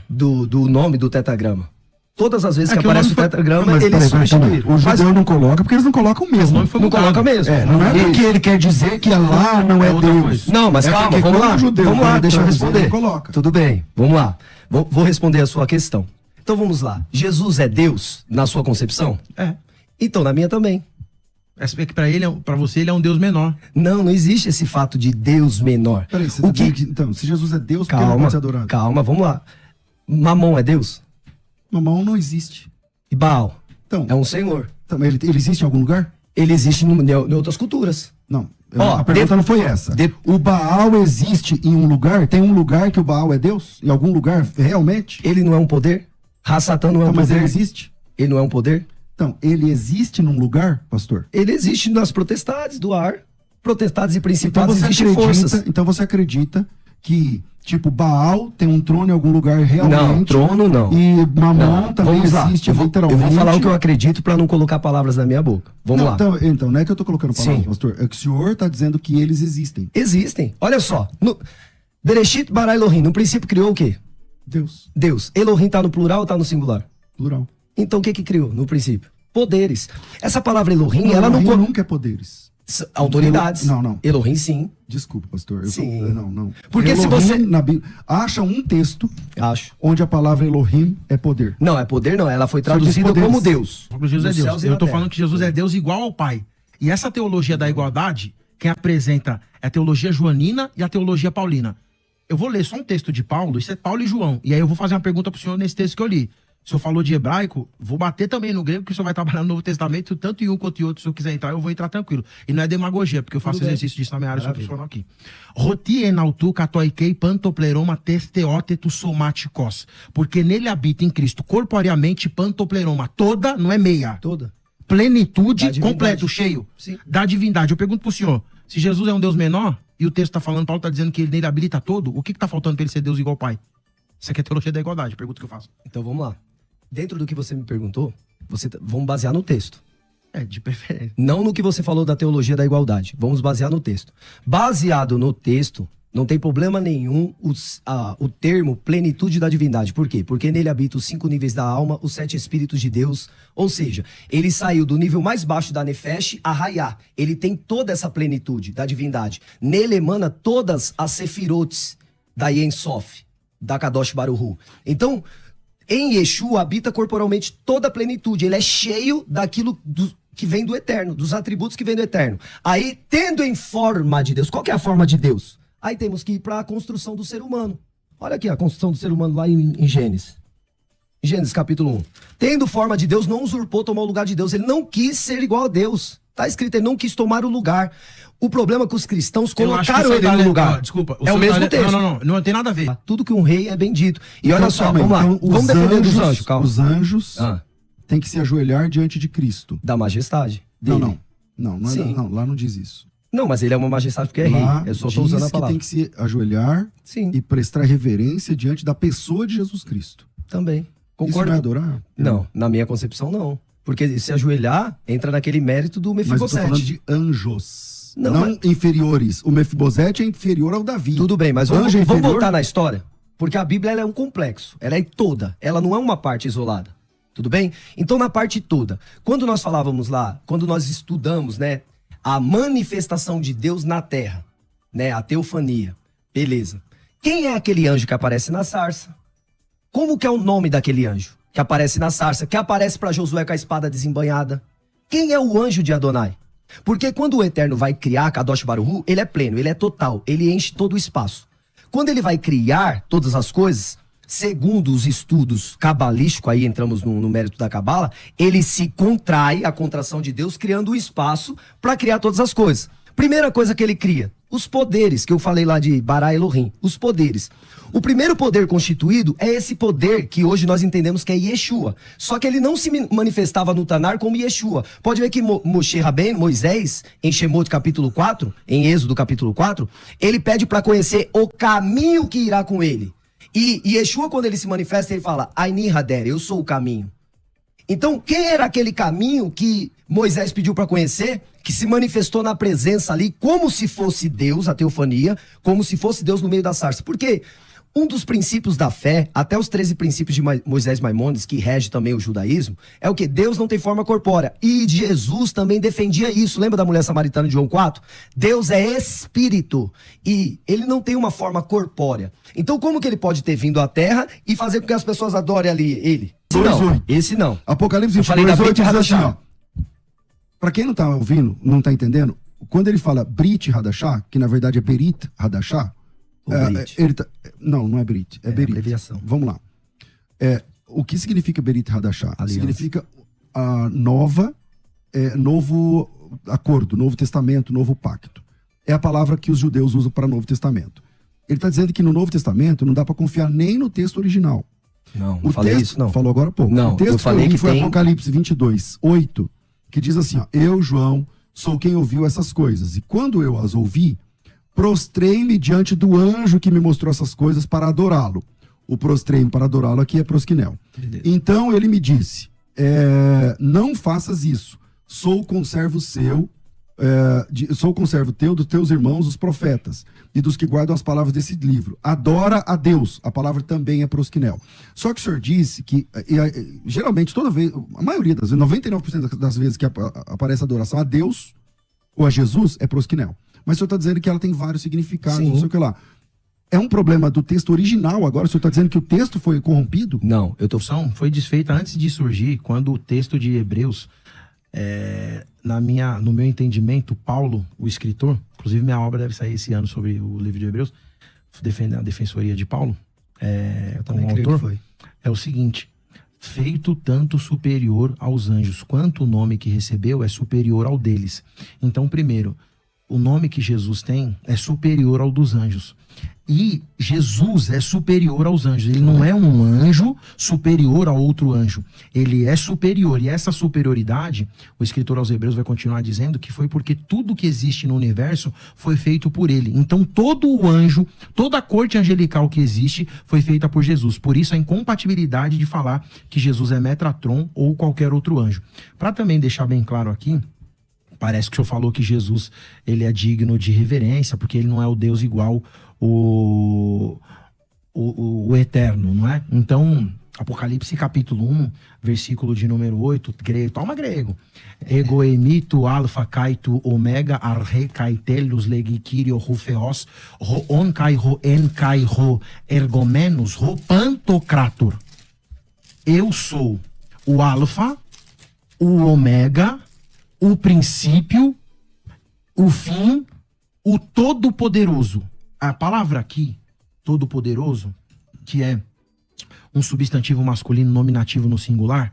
do nome do tetragrama. Todas as vezes que que aparece o tetragrama, eles substituíram. O judeu não coloca porque eles não colocam mesmo. Não coloca mesmo. Não é porque ele quer dizer que Allah não é Deus. Não, mas calma, vamos lá, deixa eu responder. Tudo bem, vamos lá. Vou responder a sua questão. Então vamos lá. Jesus é Deus na sua concepção? É. Então na minha também. É que pra você ele é um Deus menor. Não existe esse fato de Deus menor. Peraí, então, se Jesus é Deus, por que ele não pode ser adorado? Calma, vamos lá. Mamon é Deus? Mamon não existe. E Baal? Então, é um senhor. Então, ele existe em algum lugar? Ele existe em outras culturas. Não. A pergunta não foi essa. O Baal existe em um lugar? Tem um lugar que o Baal é Deus? Em algum lugar, realmente? Ele não é um poder? Ra-Satã não é um poder? Mas ele existe? Ele não é um poder? Então, ele existe num lugar, pastor? Ele existe nas potestades do ar. Potestades e principados então existem forças. Então você acredita que, tipo, Baal tem um trono em algum lugar realmente? Não, trono não. E Mamon também existe, literalmente. Eu vou falar o que eu acredito para não colocar palavras na minha boca. Vamos lá. Então, não é que eu tô colocando palavras, pastor. É que o senhor tá dizendo que eles existem. Existem. Olha só. Bereshit bara Elohim. No princípio criou o quê? Deus. Elohim tá no plural ou tá no singular? Plural. Então o que criou no princípio? Poderes. Essa palavra Elohim, não, ela não... Elohim nunca é poderes. Autoridades. Não. Elohim, sim. Desculpa, pastor. Sim. Não. Porque Elohim, se você... na Bíblia, acha um texto Acho. onde a palavra Elohim é poder. Não, é poder não. Ela foi traduzida como Deus. Jesus é Deus. Eu tô falando que Jesus é Deus igual ao Pai. E essa teologia da igualdade, quem apresenta é a teologia joanina e a teologia paulina. Eu vou ler só um texto de Paulo, isso é Paulo e João. E aí eu vou fazer uma pergunta pro senhor nesse texto que eu li. O senhor falou de hebraico, vou bater também no grego, porque o senhor vai trabalhar no Novo Testamento, tanto em um quanto em outro. Se eu quiser entrar, eu vou entrar tranquilo. E não é demagogia, porque eu faço exercício disso na minha área, eu estou aqui. Roti enautu katoikei pantopleroma testeóteto somatikos. Porque nele habita em Cristo corporeamente pantopleroma. Toda, não é meia. Toda. Plenitude, completo, cheio. Sim. Da divindade. Eu pergunto pro senhor, se Jesus é um Deus menor, e o texto está falando, Paulo está dizendo que ele nele habita todo, o que está faltando para ele ser Deus igual ao Pai? Isso aqui é teologia da igualdade, pergunta que eu faço. Então vamos lá. Dentro do que você me perguntou, vamos basear no texto. De preferência. Não no que você falou da teologia da igualdade. Vamos basear no texto. Baseado no texto, não tem problema nenhum o termo plenitude da divindade. Por quê? Porque nele habita os 5 níveis da alma, os 7 espíritos de Deus. Ou seja, ele saiu do nível mais baixo da Nefesh a Hayá. Ele tem toda essa plenitude da divindade. Nele emana todas as sefirotes da Yen Sof, da Kadosh Baruch Hu. Então, em Yeshua habita corporalmente toda a plenitude. Ele é cheio daquilo que vem do eterno, dos atributos que vem do eterno. Aí, tendo em forma de Deus, qual que é a forma de Deus? Aí temos que ir para a construção do ser humano. Olha aqui a construção do ser humano lá em Gênesis. Gênesis capítulo 1. Tendo forma de Deus, não usurpou tomar o lugar de Deus. Ele não quis ser igual a Deus. Está escrito, ele não quis tomar o lugar. O problema é que os cristãos colocaram ele no lugar. Desculpa. É o mesmo texto. Não tem nada a ver. Tudo que um rei é bendito. E então, olha só, vamos lá. Vamos defender dos anjos, calma. Os anjos têm que se ajoelhar diante de Cristo. Da majestade dele. Não, lá não diz isso. Não, mas ele é uma majestade porque é rei. Eu só estou usando a palavra. Tem que se ajoelhar e prestar reverência diante da pessoa de Jesus Cristo. Também. Concordo. Isso não é adorar? Não, na minha concepção não. Porque se ajoelhar, entra naquele mérito do Mefibosete. Mas eu tô falando de anjos, não inferiores. O Mefibosete é inferior ao Davi. Tudo bem, mas vamos voltar na história. Porque a Bíblia ela é um complexo. Ela é toda. Ela não é uma parte isolada. Tudo bem? Então, na parte toda. Quando nós falávamos lá, quando nós estudamos, né, a manifestação de Deus na terra, né, a teofania. Beleza. Quem é aquele anjo que aparece na sarça? Como que é o nome daquele anjo que aparece na sarça, que aparece para Josué com a espada desembanhada? Quem é o anjo de Adonai? Porque quando o Eterno vai criar Kadosh Baruch Hu, ele é pleno, ele é total, ele enche todo o espaço. Quando ele vai criar todas as coisas, segundo os estudos cabalísticos, aí entramos no mérito da Cabala, ele se contrai, a contração de Deus, criando o espaço para criar todas as coisas. Primeira coisa que ele cria, os poderes, que eu falei lá de Bara Elohim, os poderes. O primeiro poder constituído é esse poder que hoje nós entendemos que é Yeshua. Só que ele não se manifestava no Tanar como Yeshua. Pode ver que Moshe Rabbeinu, Moisés, em Shemot capítulo 4, em Êxodo capítulo 4, ele pede para conhecer o caminho que irá com ele. E Yeshua, quando ele se manifesta, ele fala, Aini Hader, eu sou o caminho. Então, quem era aquele caminho que Moisés pediu para conhecer, que se manifestou na presença ali, como se fosse Deus, a teofania, como se fosse Deus no meio da sarça? Porque Um dos princípios da fé, até os 13 princípios de Moisés Maimônides, que rege também o judaísmo, é o que? Deus não tem forma corpórea. E Jesus também defendia isso. Lembra da mulher samaritana de João 4? Deus é espírito e ele não tem uma forma corpórea. Então como que ele pode ter vindo à terra e fazer com que as pessoas adorem ali ele? Esse não. Apocalipse 22:8 diz assim, ó. Pra quem não tá ouvindo, não tá entendendo, quando ele fala Brit Hadashah, que na verdade é Berit Hadashah, não é Berit, é Berit. Abreviação. Vamos lá. O que significa Berit Hadashah? Significa a novo acordo, novo testamento, novo pacto. É a palavra que os judeus usam para Novo Testamento. Ele está dizendo que no Novo Testamento não dá para confiar nem no texto original. Não falei isso, não. Falou agora há pouco. Não, o texto eu falei que foi tem... Apocalipse 22:8, que diz assim, ó, eu, João, sou quem ouviu essas coisas. E quando eu as ouvi, prostrei-me diante do anjo que me mostrou essas coisas para adorá-lo. O prostrei-me para adorá-lo aqui é prosquinel. Então ele me disse, não faças isso. Sou conservo seu, sou conservo teu, dos teus irmãos, os profetas, e dos que guardam as palavras desse livro. Adora a Deus. A palavra também é prosquinel. Só que o senhor disse que, geralmente, toda vez, a maioria das vezes, 99% das vezes que aparece adoração a Deus ou a Jesus, é prosquinel. Mas o senhor está dizendo que ela tem vários significados, não sei o que lá. É um problema do texto original agora? O senhor está dizendo que o texto foi corrompido? Não, foi desfeita antes de surgir, quando o texto de Hebreus, no meu entendimento, Paulo, o escritor, inclusive minha obra deve sair esse ano sobre o livro de Hebreus, defendendo a defensoria de Paulo, como autor, é o seguinte: feito tanto superior aos anjos, quanto o nome que recebeu é superior ao deles. Então, primeiro, o nome que Jesus tem é superior ao dos anjos. E Jesus é superior aos anjos. Ele não é um anjo superior a outro anjo. Ele é superior. E essa superioridade, o escritor aos Hebreus vai continuar dizendo que foi porque tudo que existe no universo foi feito por ele. Então todo o anjo, toda a corte angelical que existe foi feita por Jesus. Por isso a incompatibilidade de falar que Jesus é Metratron ou qualquer outro anjo. Para também deixar bem claro aqui, parece que o senhor falou que Jesus ele é digno de reverência, porque ele não é o Deus igual o eterno, não é? Então, Apocalipse capítulo 1, versículo de número 8, grego, toma grego. Ego emito alfa kaito omega arre kaitelus legikirio rufeos ro on kai ro en kai ro ergomenos ro pantocrator. Eu sou o alfa, o ômega, o princípio, o fim, o todo-poderoso. A palavra aqui, todo-poderoso, que é um substantivo masculino nominativo no singular,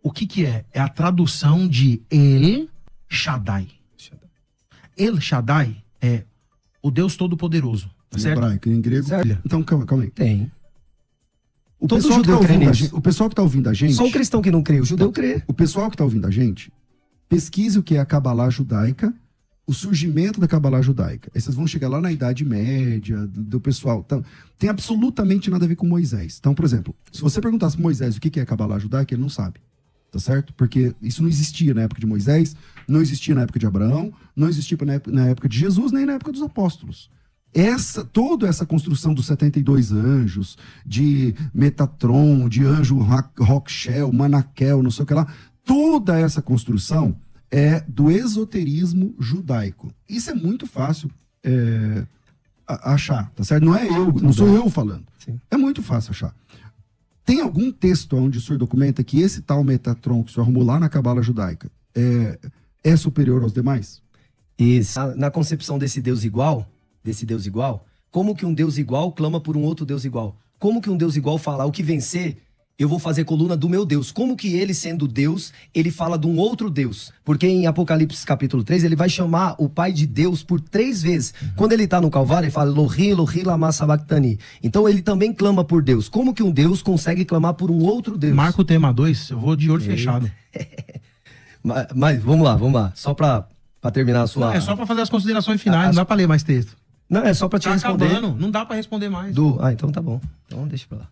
o que é? É a tradução de El Shaddai. El Shaddai é o Deus todo-poderoso. Tá certo? Hebraico, em grego. Certo. Então, calma aí. Tem. O pessoal que tá ouvindo a gente... Só o cristão que não crê, o judeu crê. O pessoal que tá ouvindo a gente, pesquise o que é a Cabalá judaica, o surgimento da Cabalá judaica. Aí vocês vão chegar lá na Idade Média, do pessoal. Então, tem absolutamente nada a ver com Moisés. Então, por exemplo, se você perguntasse para Moisés o que é a Cabalá judaica, ele não sabe. Tá certo? Porque isso não existia na época de Moisés, não existia na época de Abraão, não existia na época de Jesus, nem na época dos apóstolos. Toda essa construção dos 72 anjos, de Metatron, de anjo Rochel, Manaquel, não sei o que lá, toda essa construção é do esoterismo judaico. Isso é muito fácil achar, tá certo? Não sou eu falando. Sim. É muito fácil achar. Tem algum texto onde o senhor documenta que esse tal Metatron que o senhor arrumou lá na Cabala judaica é superior aos demais? Isso. Na concepção desse Deus igual, como que um Deus igual clama por um outro Deus igual? Como que um Deus igual fala, o que vencer, eu vou fazer coluna do meu Deus? Como que ele, sendo Deus, ele fala de um outro Deus? Porque em Apocalipse capítulo 3, ele vai chamar o Pai de Deus por 3 vezes. Quando ele está no Calvário, ele fala, Elohi, Elohi, lama sabachthani. Então ele também clama por Deus. Como que um Deus consegue clamar por um outro Deus? Marca o tema 2, eu vou de olho fechado. Mas vamos lá. Só para terminar a sua... É só para fazer as considerações finais, não dá para ler mais texto. Não, é só para te responder. Acabando, não dá para responder mais. Então tá bom. Então deixa pra lá.